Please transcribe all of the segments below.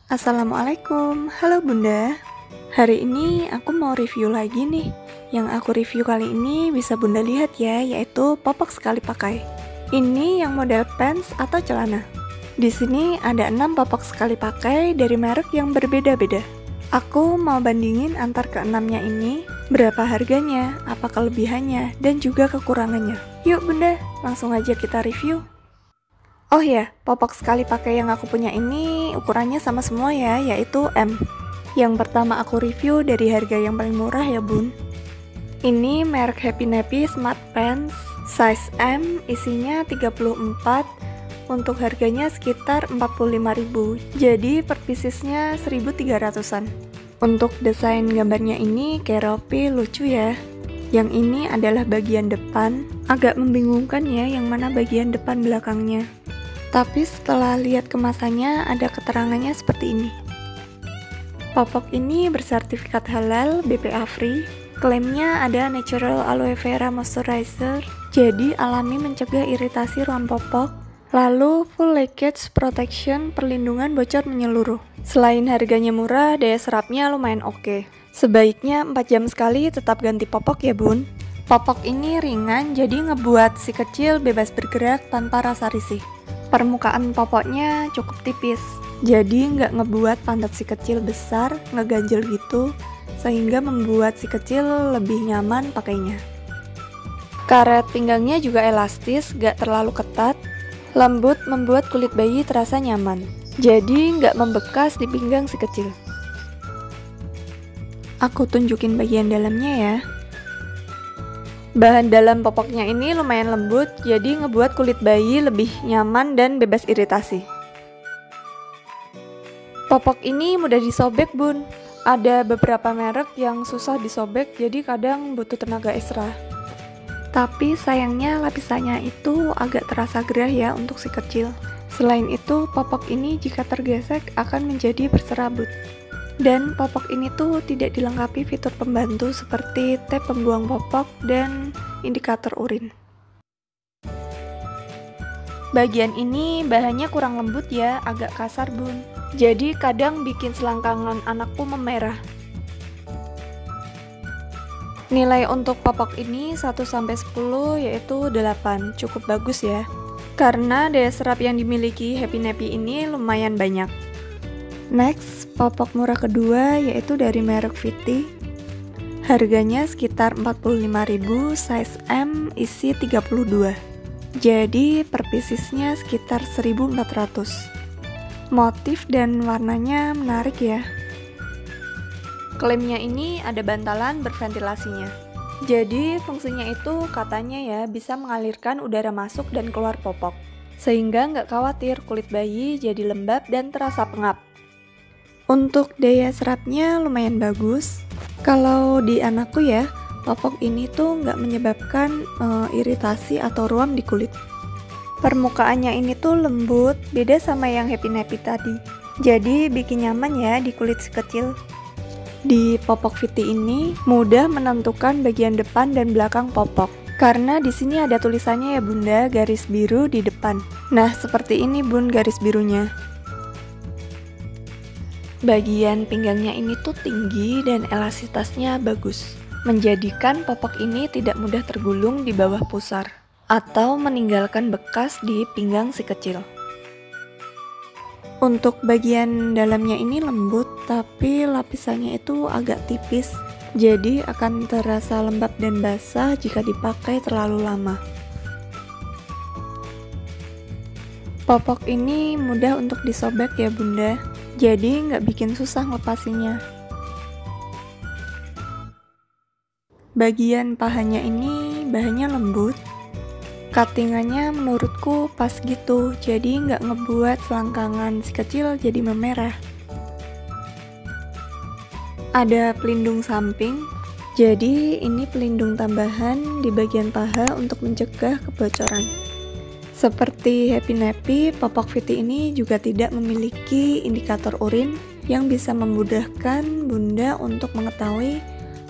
Assalamualaikum, halo Bunda. Hari ini aku mau review lagi nih. Yang aku review kali ini bisa Bunda lihat ya, yaitu popok sekali pakai. Ini yang model pants atau celana. Di sini ada 6 popok sekali pakai dari merek yang berbeda-beda. Aku mau bandingin antar keenamnya ini, berapa harganya, apa kelebihannya, dan juga kekurangannya. Yuk Bunda, langsung aja kita review. Oh ya, popok sekali pakai yang aku punya ini ukurannya sama semua ya, yaitu M. Yang pertama aku review dari harga yang paling murah ya bun. Ini merek Happy Nappy Smart Pants, size M, isinya 34, untuk harganya sekitar 45.000, jadi per piecesnya 1.300an. Untuk desain gambarnya ini keropi lucu ya. Yang ini adalah bagian depan, agak membingungkan ya yang mana bagian depan belakangnya. Tapi setelah lihat kemasannya ada keterangannya seperti ini. Popok ini bersertifikat halal BPA free. Klaimnya ada natural aloe vera moisturizer, jadi alami mencegah iritasi ruang popok. Lalu full leakage protection, perlindungan bocor menyeluruh. Selain harganya murah, daya serapnya lumayan oke. Sebaiknya 4 jam sekali tetap ganti popok ya bun. Popok ini ringan, jadi ngebuat si kecil bebas bergerak tanpa rasa risih. Permukaan popoknya cukup tipis, jadi nggak ngebuat pantat si kecil besar, ngeganjel gitu, sehingga membuat si kecil lebih nyaman pakainya. Karet pinggangnya juga elastis, nggak terlalu ketat, lembut membuat kulit bayi terasa nyaman, jadi nggak membekas di pinggang si kecil. Aku tunjukin bagian dalamnya ya. Bahan dalam popoknya ini lumayan lembut, jadi ngebuat kulit bayi lebih nyaman dan bebas iritasi. Popok ini mudah disobek bun. Ada beberapa merek yang susah disobek, jadi kadang butuh tenaga ekstra. Tapi sayangnya lapisannya itu agak terasa gerah ya untuk si kecil. Selain itu, popok ini jika tergesek akan menjadi berserabut. Dan popok ini tuh tidak dilengkapi fitur pembantu seperti tap pembuang popok dan indikator urin. Bagian ini bahannya kurang lembut ya, agak kasar bun. Jadi kadang bikin selangkangan anakku memerah. Nilai untuk popok ini 1-10 yaitu 8, cukup bagus ya. Karena daya serap yang dimiliki Happy Nappy ini lumayan banyak. Next, popok murah kedua yaitu dari merek Viti. Harganya sekitar 45.000, size M, isi 32. Jadi per piecesnya sekitar 1.400. Motif dan warnanya menarik ya. Klaimnya ini ada bantalan berventilasinya. Jadi fungsinya itu katanya ya bisa mengalirkan udara masuk dan keluar popok. Sehingga nggak khawatir kulit bayi jadi lembab dan terasa pengap. Untuk daya serapnya lumayan bagus. Kalau di anakku ya, popok ini tuh nggak menyebabkan iritasi atau ruam di kulit. Permukaannya ini tuh lembut, beda sama yang Happy Nappy tadi. Jadi bikin nyaman ya di kulit si kecil. Di popok Viti ini mudah menentukan bagian depan dan belakang popok. Karena di sini ada tulisannya ya bunda, garis biru di depan. Nah seperti ini bun garis birunya. Bagian pinggangnya ini tuh tinggi dan elastisitasnya bagus, menjadikan popok ini tidak mudah tergulung di bawah pusar atau meninggalkan bekas di pinggang si kecil. Untuk bagian dalamnya ini lembut, tapi lapisannya itu agak tipis, jadi akan terasa lembab dan basah jika dipakai terlalu lama. Popok ini mudah untuk disobek ya bunda, jadi nggak bikin susah ngelepasinnya. Bagian pahanya ini bahannya lembut, cuttingannya menurutku pas gitu, jadi nggak ngebuat selangkangan si kecil jadi memerah. Ada pelindung samping, jadi ini pelindung tambahan di bagian paha untuk mencegah kebocoran. Seperti Happy Nappy, popok Viti ini juga tidak memiliki indikator urin yang bisa memudahkan bunda untuk mengetahui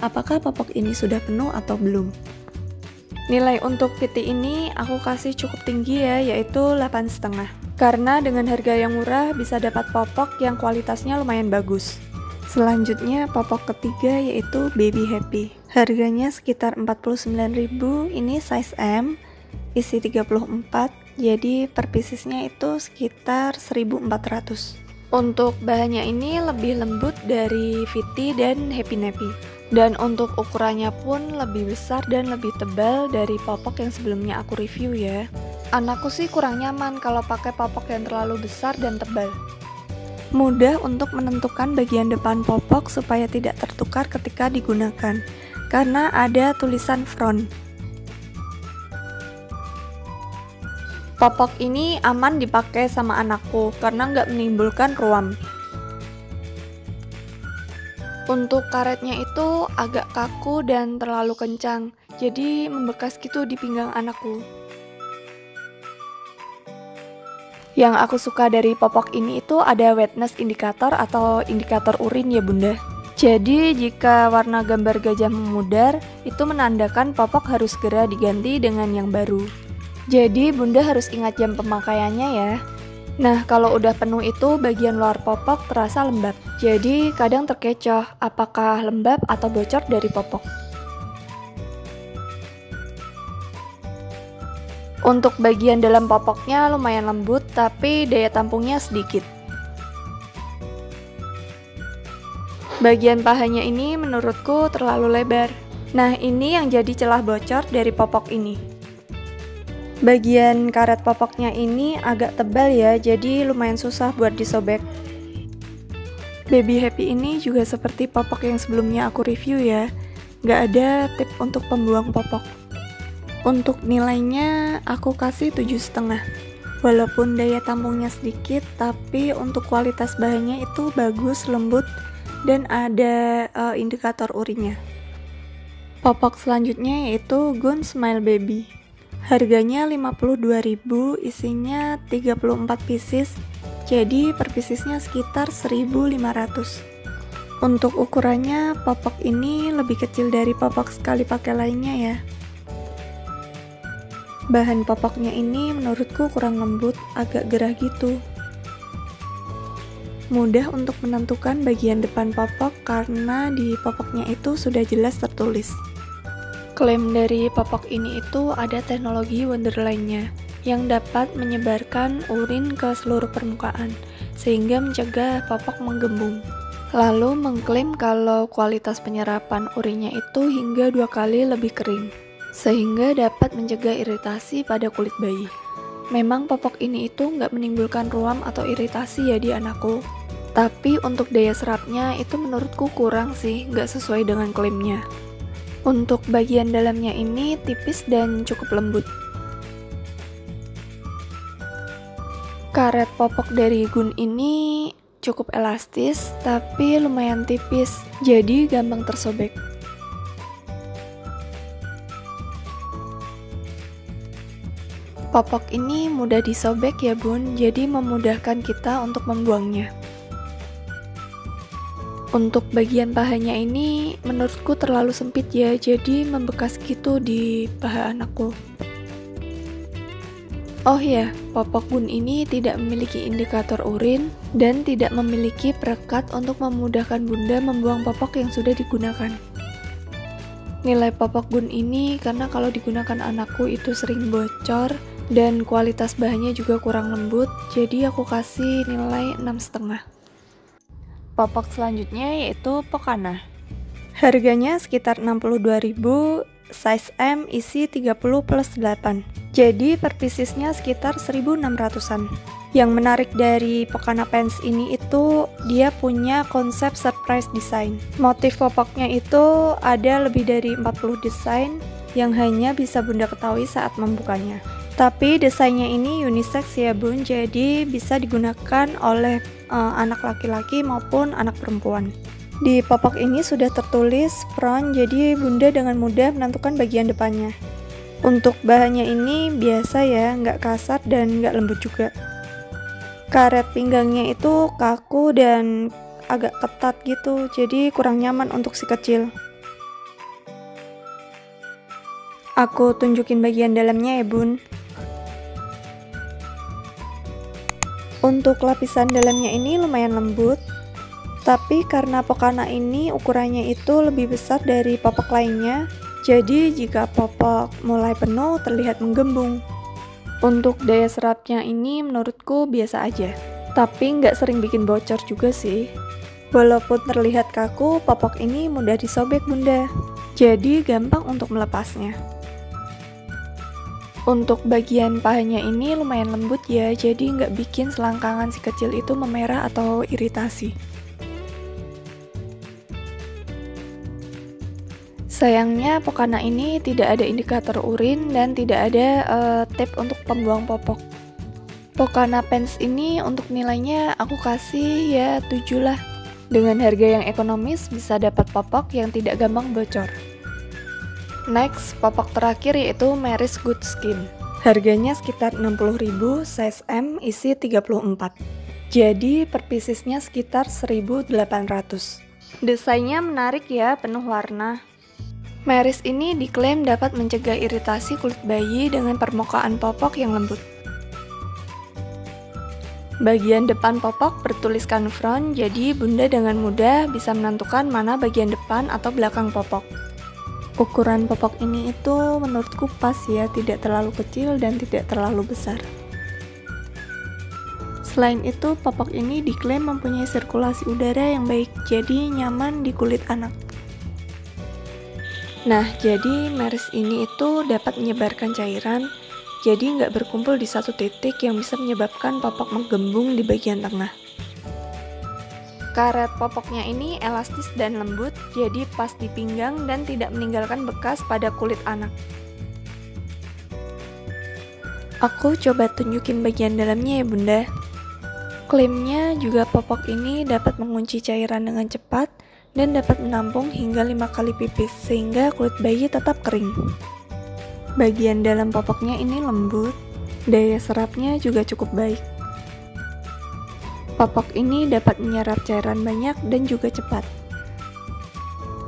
apakah popok ini sudah penuh atau belum. Nilai untuk Viti ini aku kasih cukup tinggi ya, yaitu 8,5. Karena dengan harga yang murah bisa dapat popok yang kualitasnya lumayan bagus. Selanjutnya popok ketiga yaitu Baby Happy. Harganya sekitar 49.000, ini size M, isi 34, jadi per piecesnya itu sekitar 1.400. Untuk bahannya ini lebih lembut dari Viti dan Happy Nappy. Dan untuk ukurannya pun lebih besar dan lebih tebal dari popok yang sebelumnya aku review ya. Anakku sih kurang nyaman kalau pakai popok yang terlalu besar dan tebal. Mudah untuk menentukan bagian depan popok supaya tidak tertukar ketika digunakan, karena ada tulisan front. Popok ini aman dipakai sama anakku karena nggak menimbulkan ruam. Untuk karetnya itu agak kaku dan terlalu kencang, jadi membekas gitu di pinggang anakku. Yang aku suka dari popok ini itu ada wetness indikator atau indikator urin ya bunda. Jadi jika warna gambar gajah memudar, itu menandakan popok harus segera diganti dengan yang baru. Jadi bunda harus ingat jam pemakaiannya ya. Nah kalau udah penuh itu bagian luar popok terasa lembab. Jadi kadang terkecoh apakah lembab atau bocor dari popok. Untuk bagian dalam popoknya lumayan lembut, tapi daya tampungnya sedikit. Bagian pahanya ini menurutku terlalu lebar. Nah, ini yang jadi celah bocor dari popok ini. Bagian karet popoknya ini agak tebal ya, jadi lumayan susah buat disobek. Baby Happy ini juga seperti popok yang sebelumnya aku review ya. Nggak ada tip untuk pembuang popok. Untuk nilainya aku kasih 7,5. Walaupun daya tampungnya sedikit, tapi untuk kualitas bahannya itu bagus, lembut, dan ada indikator urinnya. Popok selanjutnya yaitu Gun Smile Baby. Harganya 52.000, isinya 34 pieces, jadi per piecesnya sekitar 1.500. Untuk ukurannya, popok ini lebih kecil dari popok sekali pakai lainnya ya. Bahan popoknya ini menurutku kurang lembut, agak gerah gitu. Mudah untuk menentukan bagian depan popok karena di popoknya itu sudah jelas tertulis. Klaim dari popok ini itu ada teknologi Wonderline-nya yang dapat menyebarkan urin ke seluruh permukaan sehingga mencegah popok menggembung. Lalu mengklaim kalau kualitas penyerapan urinnya itu hingga 2 kali lebih kering, sehingga dapat mencegah iritasi pada kulit bayi. Memang popok ini itu nggak menimbulkan ruam atau iritasi ya di anakku, tapi untuk daya serapnya itu menurutku kurang sih, nggak sesuai dengan klaimnya. Untuk bagian dalamnya ini tipis dan cukup lembut. Karet popok dari Gun ini cukup elastis, tapi lumayan tipis, jadi gampang tersobek. Popok ini mudah disobek ya bun, jadi memudahkan kita untuk membuangnya. Untuk bagian pahanya ini menurutku terlalu sempit ya, jadi membekas gitu di paha anakku. Oh ya, popok Gun ini tidak memiliki indikator urin dan tidak memiliki perekat untuk memudahkan bunda membuang popok yang sudah digunakan. Nilai popok Gun ini karena kalau digunakan anakku itu sering bocor dan kualitas bahannya juga kurang lembut, jadi aku kasih nilai 6,5. Popok selanjutnya yaitu Pokana. Harganya sekitar 62.000, size M, isi 30+8. Jadi per piecesnya sekitar 1.600-an. Yang menarik dari Pokana Pants ini itu dia punya konsep surprise design. Motif popoknya itu ada lebih dari 40 desain yang hanya bisa bunda ketahui saat membukanya. Tapi desainnya ini unisex ya bun, jadi bisa digunakan oleh anak laki-laki maupun anak perempuan. Di popok ini sudah tertulis front, jadi bunda dengan mudah menentukan bagian depannya. Untuk bahannya ini biasa ya, nggak kasar dan nggak lembut juga. Karet pinggangnya itu kaku dan agak ketat gitu, jadi kurang nyaman untuk si kecil. Aku tunjukin bagian dalamnya ya bun. Untuk lapisan dalamnya ini lumayan lembut, tapi karena Pokana ini ukurannya itu lebih besar dari popok lainnya, jadi jika popok mulai penuh terlihat menggembung. Untuk daya serapnya ini menurutku biasa aja, tapi nggak sering bikin bocor juga sih. Walaupun terlihat kaku, popok ini mudah disobek bunda, jadi gampang untuk melepasnya. Untuk bagian pahanya ini lumayan lembut ya, jadi nggak bikin selangkangan si kecil itu memerah atau iritasi. Sayangnya Pokana ini tidak ada indikator urin dan tidak ada tape untuk pembuang popok. Pokana Pants ini untuk nilainya aku kasih ya 7 lah. Dengan harga yang ekonomis bisa dapat popok yang tidak gampang bocor. Next, popok terakhir yaitu Meris Good Skin. Harganya sekitar 60.000, size M, isi 34. Jadi per piecesnya sekitar 1.800. Desainnya menarik ya, penuh warna. Meris ini diklaim dapat mencegah iritasi kulit bayi dengan permukaan popok yang lembut. Bagian depan popok bertuliskan front, jadi bunda dengan mudah bisa menentukan mana bagian depan atau belakang popok. Ukuran popok ini itu menurutku pas ya, tidak terlalu kecil dan tidak terlalu besar. Selain itu, popok ini diklaim mempunyai sirkulasi udara yang baik, jadi nyaman di kulit anak. Nah, jadi Meris ini itu dapat menyebarkan cairan, jadi nggak berkumpul di satu titik yang bisa menyebabkan popok menggembung di bagian tengah. Karet popoknya ini elastis dan lembut, jadi pas di pinggang dan tidak meninggalkan bekas pada kulit anak. Aku coba tunjukin bagian dalamnya ya bunda. Klaimnya juga popok ini dapat mengunci cairan dengan cepat dan dapat menampung hingga 5 kali pipis sehingga kulit bayi tetap kering. Bagian dalam popoknya ini lembut, daya serapnya juga cukup baik. Popok ini dapat menyerap cairan banyak dan juga cepat.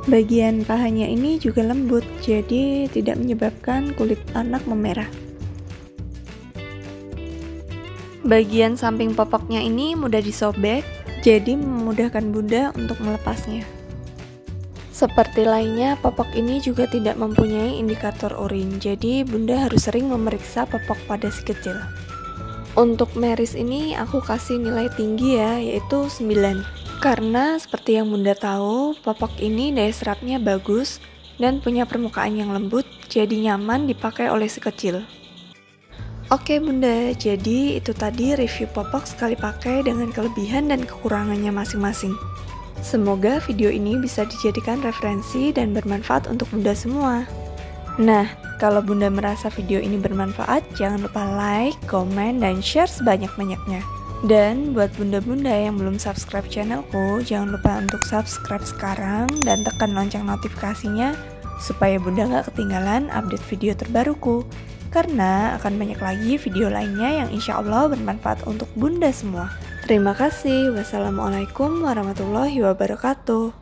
Bagian pahanya ini juga lembut, jadi tidak menyebabkan kulit anak memerah. Bagian samping popoknya ini mudah disobek, jadi memudahkan bunda untuk melepasnya. Seperti lainnya, popok ini juga tidak mempunyai indikator urin, jadi bunda harus sering memeriksa popok pada si kecil. Untuk Meris ini aku kasih nilai tinggi ya, yaitu 9. Karena seperti yang bunda tahu, popok ini daya serapnya bagus dan punya permukaan yang lembut, jadi nyaman dipakai oleh si kecil. Oke bunda, jadi itu tadi review popok sekali pakai dengan kelebihan dan kekurangannya masing-masing. Semoga video ini bisa dijadikan referensi dan bermanfaat untuk bunda semua. Nah, kalau bunda merasa video ini bermanfaat, jangan lupa like, komen, dan share sebanyak-banyaknya. Dan buat bunda-bunda yang belum subscribe channelku, jangan lupa untuk subscribe sekarang dan tekan lonceng notifikasinya supaya bunda gak ketinggalan update video terbaruku. Karena akan banyak lagi video lainnya yang insya Allah bermanfaat untuk bunda semua. Terima kasih. Wassalamualaikum warahmatullahi wabarakatuh.